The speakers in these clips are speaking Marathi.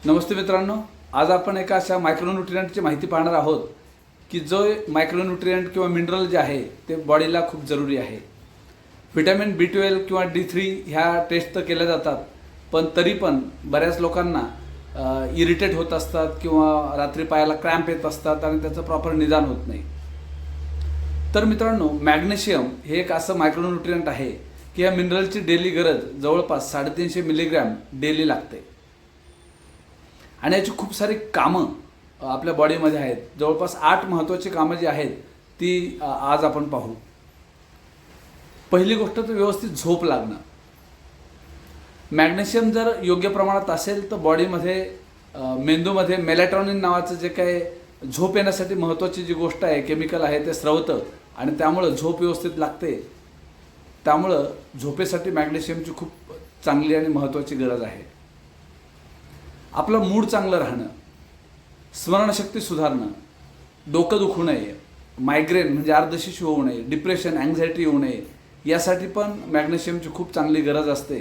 नमस्ते मित्रांनो, आज आपण एका अशा मायक्रोन्यूट्रिएंटची माहिती पाहणार आहोत की जो मायक्रोन्यूट्रिएंट किंवा मिनरल जे आहे ते बॉडीला खूप जरुरी आहे। व्हिटॅमिन B12 किंवा D3 ह्या टेस्ट तर केल्या जातात, पण तरी पण बऱ्याच लोकांना इरिटेट होत असतात किंवा रात्री पायाला क्रॅम्प येत असतात आणि त्याचं प्रॉपर निदान होत नाही। तर मित्रांनो, मॅग्नेशियम हे एक असं मायक्रोन्यूट्रिएंट आहे की या मिनरलची डेली गरज जवळपास 350 मिलीग्रॅम डेली लागते आणि याची खूप सारी कामं आपल्या बॉडीमध्ये आहेत। जवळपास 8 महत्त्वाची कामं जी आहेत ती आज आपण पाहू। पहिली गोष्ट तर व्यवस्थित झोप लागणं। मॅग्नेशियम जर योग्य प्रमाणात असेल तर बॉडीमध्ये मेंदूमध्ये मेलॅटोनिन नावाचं जे काय झोप येण्यासाठी महत्त्वाची जी गोष्ट आहे, केमिकल आहे, ते स्रवतं आणि त्यामुळं झोप व्यवस्थित लागते। त्यामुळं झोपेसाठी मॅग्नेशियमची खूप चांगली आणि महत्त्वाची गरज आहे। आपलं मूड चांगलं राहणं, स्मरणशक्ती सुधारणं, डोकं दुखू नये, मायग्रेन म्हणजे अर्धशिशू होऊ नये, डिप्रेशन, अँझायटी येऊ नये, यासाठी पण मॅग्नेशियमची खूप चांगली गरज असते।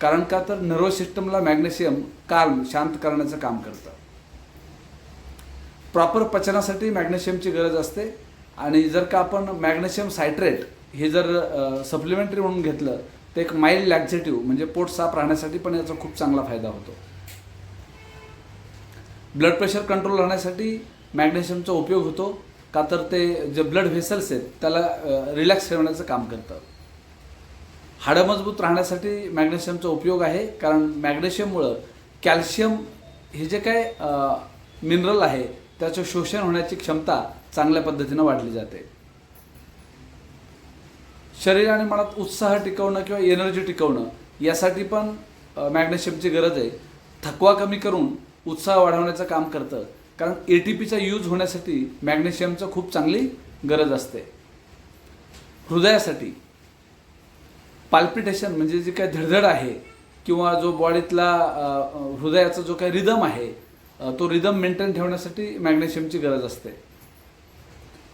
कारण का तर नर्वस सिस्टमला मॅग्नेशियम काल्म शांत करण्याचं काम करतं। प्रॉपर पचनासाठी मॅग्नेशियमची गरज असते आणि जर का आपण मॅग्नेशियम सायट्रेट हे जर सप्लिमेंटरी म्हणून घेतलं तर एक माइल्ड लॅक्झेटिव्ह म्हणजे पोट साफ राहण्यासाठी पण याचा खूप चांगला फायदा होतो। ब्लड प्रेशर कंट्रोल राहण्यासाठी मॅग्नेशियमचा उपयोग होतो, का तर ते जे ब्लड व्हेसल्स आहेत त्याला रिलॅक्स ठेवण्याचं काम करतं। हाडं मजबूत राहण्यासाठी मॅग्नेशियमचा उपयोग आहे, कारण मॅग्नेशियममुळं कॅल्शियम हे जे काय मिनरल आहे त्याचं शोषण होण्याची क्षमता चांगल्या पद्धतीनं वाढली जाते। शरीर आणि मनात उत्साह टिकवणं किंवा एनर्जी टिकवणं यासाठी पण मॅग्नेशियमची गरज आहे। थकवा कमी करून उत्साह वाढवण्याचं काम करतं, कारण ATPचा यूज होण्यासाठी मॅग्नेशियमचं खूप चांगली गरज असते। हृदयासाठी पाल्पिटेशन म्हणजे जी काय धडधड आहे किंवा जो बॉडीतला हृदयाचा जो काही रिदम आहे तो रिदम मेंटेन ठेवण्यासाठी मॅग्नेशियमची गरज असते।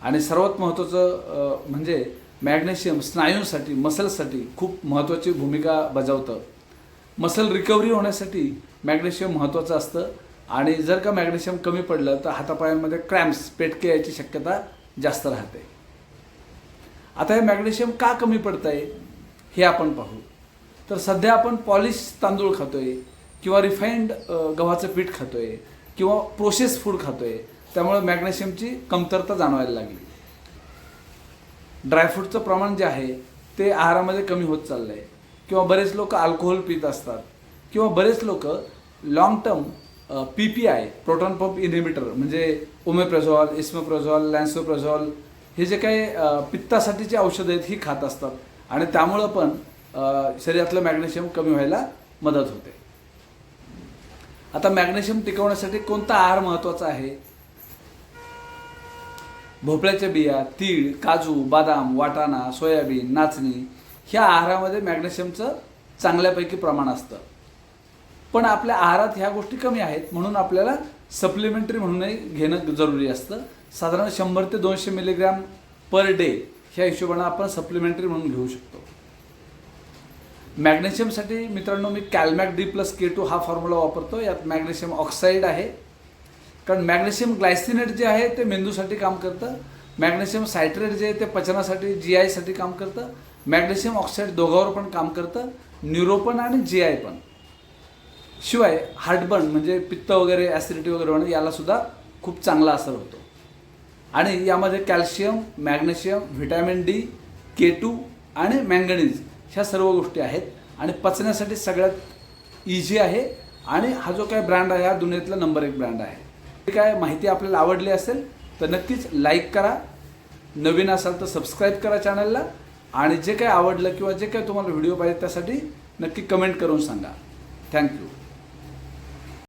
आणि सर्वात महत्त्वाचं म्हणजे मॅग्नेशियम स्नायूंसाठी, मसल्ससाठी खूप महत्त्वाची भूमिका बजावतं। मसल रिकव्हरी होण्यासाठी मॅग्नेशियम महत्त्वाचं असतं आणि जर का मॅग्नेशियम कमी पडलं तर हातापायांमध्ये क्रॅम्प्स, पेटके यायची शक्यता जास्त राहते। आता हे मॅग्नेशियम का कमी पडतं आहे हे आपण पाहू। तर सध्या आपण पॉलिश तांदूळ खातोय किंवा रिफाईंड गव्हाचं पीठ खातोय किंवा प्रोसेस फूड खातोय, त्यामुळे मॅग्नेशियमची कमतरता जाणवायला लागली। ड्रायफ्रूटचं प्रमाण जे आहे ते आहारामध्ये कमी होत चाललं आहे, किंवा बरेच लोक अल्कोहोल पित असतात, किंवा बरेच लोक long term PPI proton pump inhibitor म्हणजे ओमेप्रेझॉल, इस्मेप्रेझॉल, लॅन्सोप्रेझॉल हे जे काही पित्तासाठीची औषधं आहेत ही खात असतात आणि त्यामुळं पण शरीरातलं मॅग्नेशियम कमी व्हायला मदत होते। आता मॅग्नेशियम टिकवण्यासाठी कोणता आहार महत्त्वाचा आहे? भोपळ्याच्या बिया, तीळ, काजू, बदाम, वाटाणा, सोयाबीन, नाचणी ह्या आहारामध्ये मॅग्नेशियमचं चांगल्यापैकी प्रमाण असतं। पण आपल्या आहारात ह्या गोष्टी कमी आहेत, म्हणून आपल्याला सप्लिमेंटरी म्हणूनही घेणं जरुरी असतं। साधारण 100 ते 200 मिलीग्रॅम पर डे ह्या हिशोबानं आपण सप्लिमेंटरी म्हणून घेऊ शकतो। मॅग्नेशियमसाठी मित्रांनो मी कॅल्मॅक D+K2 हा फॉर्म्युला वापरतो। यात मॅग्नेशियम ऑक्साईड आहे, कारण मॅग्नेशियम ग्लायसिनेट जे आहे ते मेंदूसाठी काम करतं, मॅग्नेशियम सायट्रेट जे आहे ते पचनासाठी, GI साठी काम करतं, मॅग्नेशियम ऑक्साईड दोघांवर पण काम करतं, न्यूरो पण आणि GI पण। शिवाय हार्टबर्न म्हणजे पित्त वगैरे, ॲसिडिटी वगैरे होणं याला सुद्धा खूप चांगला असर होतो। आणि यामध्ये calcium, magnesium, vitamin D, K2 आणि मँगनीज ह्या सर्व गोष्टी आहेत आणि पचण्यासाठी सगळ्यात इझी आहे आणि हा जो काय ब्रँड आहे हा दुनियेतला नंबर 1 ब्रँड आहे। ही काय माहिती आपल्याला आवडली असेल तर नक्कीच लाईक करा, नवीन असाल तर सबस्क्राईब करा चॅनलला, आणि जे काय आवडलं किंवा जे काय तुम्हाला व्हिडिओ पाहिजे त्यासाठी नक्की कमेंट करून सांगा। थँक्यू।